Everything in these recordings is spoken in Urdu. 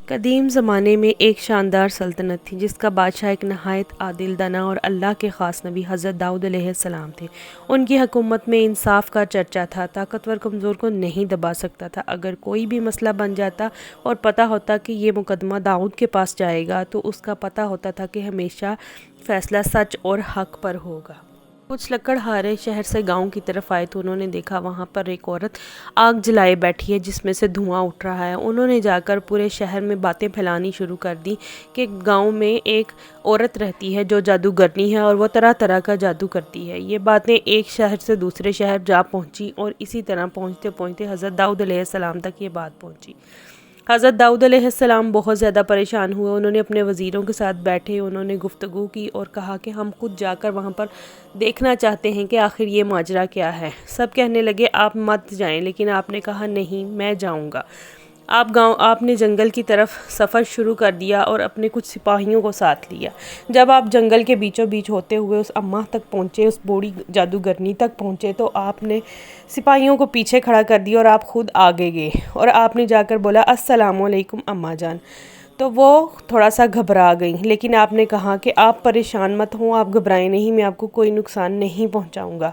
قدیم زمانے میں ایک شاندار سلطنت تھی جس کا بادشاہ ایک نہایت عادل، دانا اور اللہ کے خاص نبی حضرت داؤد علیہ السلام تھے۔ ان کی حکومت میں انصاف کا چرچا تھا، طاقتور کمزور کو نہیں دبا سکتا تھا۔ اگر کوئی بھی مسئلہ بن جاتا اور پتہ ہوتا کہ یہ مقدمہ داؤد کے پاس جائے گا تو اس کا پتہ ہوتا تھا کہ ہمیشہ فیصلہ سچ اور حق پر ہوگا۔ کچھ لکڑہارے شہر سے گاؤں کی طرف آئے تو انہوں نے دیکھا وہاں پر ایک عورت آگ جلائے بیٹھی ہے جس میں سے دھواں اٹھ رہا ہے۔ انہوں نے جا کر پورے شہر میں باتیں پھیلانی شروع کر دی کہ گاؤں میں ایک عورت رہتی ہے جو جادوگرنی ہے اور وہ طرح طرح کا جادو کرتی ہے۔ یہ باتیں ایک شہر سے دوسرے شہر جا پہنچی اور اسی طرح پہنچتے پہنچتے حضرت داؤد علیہ السلام تک یہ بات پہنچی۔ حضرت داؤد علیہ السلام بہت زیادہ پریشان ہوئے۔ انہوں نے اپنے وزیروں کے ساتھ بیٹھے، انہوں نے گفتگو کی اور کہا کہ ہم خود جا کر وہاں پر دیکھنا چاہتے ہیں کہ آخر یہ ماجرا کیا ہے۔ سب کہنے لگے آپ مت جائیں، لیکن آپ نے کہا نہیں میں جاؤں گا۔ آپ نے جنگل کی طرف سفر شروع کر دیا اور اپنے کچھ سپاہیوں کو ساتھ لیا۔ جب آپ جنگل کے بیچوں بیچ ہوتے ہوئے اس اماں تک پہنچے، اس بوڑھی جادوگرنی تک پہنچے تو آپ نے سپاہیوں کو پیچھے کھڑا کر دیا اور آپ خود آگے گئے اور آپ نے جا کر بولا السلام علیکم اماں جان۔ تو وہ تھوڑا سا گھبرا گئیں، لیکن آپ نے کہا کہ آپ پریشان مت ہوں، آپ گھبرائیں نہیں، میں آپ کو کوئی نقصان نہیں پہنچاؤں گا۔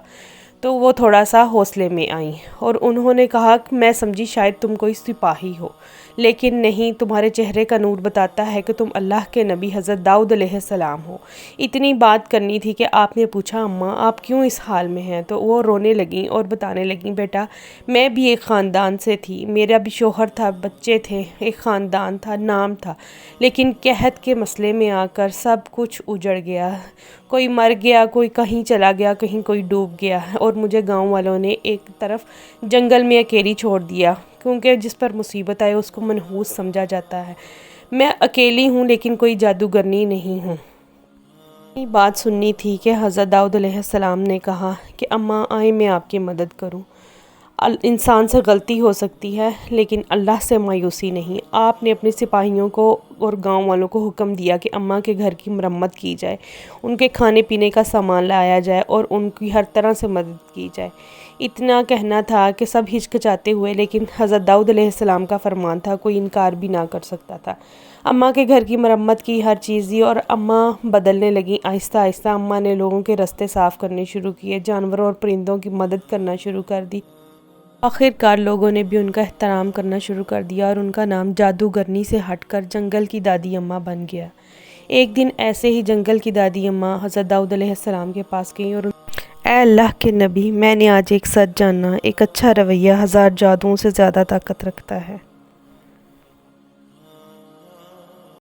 تو وہ تھوڑا سا حوصلے میں آئیں اور انہوں نے کہا کہ میں سمجھی شاید تم کوئی سپاہی ہو، لیکن نہیں، تمہارے چہرے کا نور بتاتا ہے کہ تم اللہ کے نبی حضرت داؤد علیہ السلام ہو۔ اتنی بات کرنی تھی کہ آپ نے پوچھا اماں آپ کیوں اس حال میں ہیں؟ تو وہ رونے لگیں اور بتانے لگیں بیٹا میں بھی ایک خاندان سے تھی، میرا بھی شوہر تھا، بچے تھے، ایک خاندان تھا، نام تھا، لیکن قحط کے مسئلے میں آ کر سب کچھ اجڑ گیا، کوئی مر گیا، کوئی کہیں چلا گیا، کہیں کوئی ڈوب گیا اور مجھے گاؤں والوں نے ایک طرف جنگل میں اکیلی چھوڑ دیا، کیونکہ جس پر مصیبت آئے اس کو منحوس سمجھا جاتا ہے۔ میں اکیلی ہوں لیکن کوئی جادوگرنی نہیں ہوں۔ یہ بات سننی تھی کہ حضرت داؤد علیہ السلام نے کہا کہ اماں آئیں میں آپ کی مدد کروں۔ انسان سے غلطی ہو سکتی ہے لیکن اللہ سے مایوسی نہیں۔ آپ نے اپنے سپاہیوں کو اور گاؤں والوں کو حکم دیا کہ اماں کے گھر کی مرمت کی جائے، ان کے کھانے پینے کا سامان لایا جائے اور ان کی ہر طرح سے مدد کی جائے۔ اتنا کہنا تھا کہ سب ہچکچاتے ہوئے، لیکن حضرت داؤد علیہ السلام کا فرمان تھا، کوئی انکار بھی نہ کر سکتا تھا۔ اماں کے گھر کی مرمت کی، ہر چیز دی اور اماں بدلنے لگیں آہستہ آہستہ۔ اماں نے لوگوں کے رستے صاف کرنے شروع کیے، جانوروں اور پرندوں کی مدد کرنا شروع کر دی۔ آخر کار لوگوں نے بھی ان کا احترام کرنا شروع کر دیا اور ان کا نام جادوگرنی سے ہٹ کر جنگل کی دادی اماں بن گیا۔ ایک دن ایسے ہی جنگل کی دادی اماں حضرت داؤد علیہ السلام کے پاس گئیں اور اے اللہ کے نبی، میں نے آج ایک سچ جانا، ایک اچھا رویہ 1000 جادوؤں سے زیادہ طاقت رکھتا ہے۔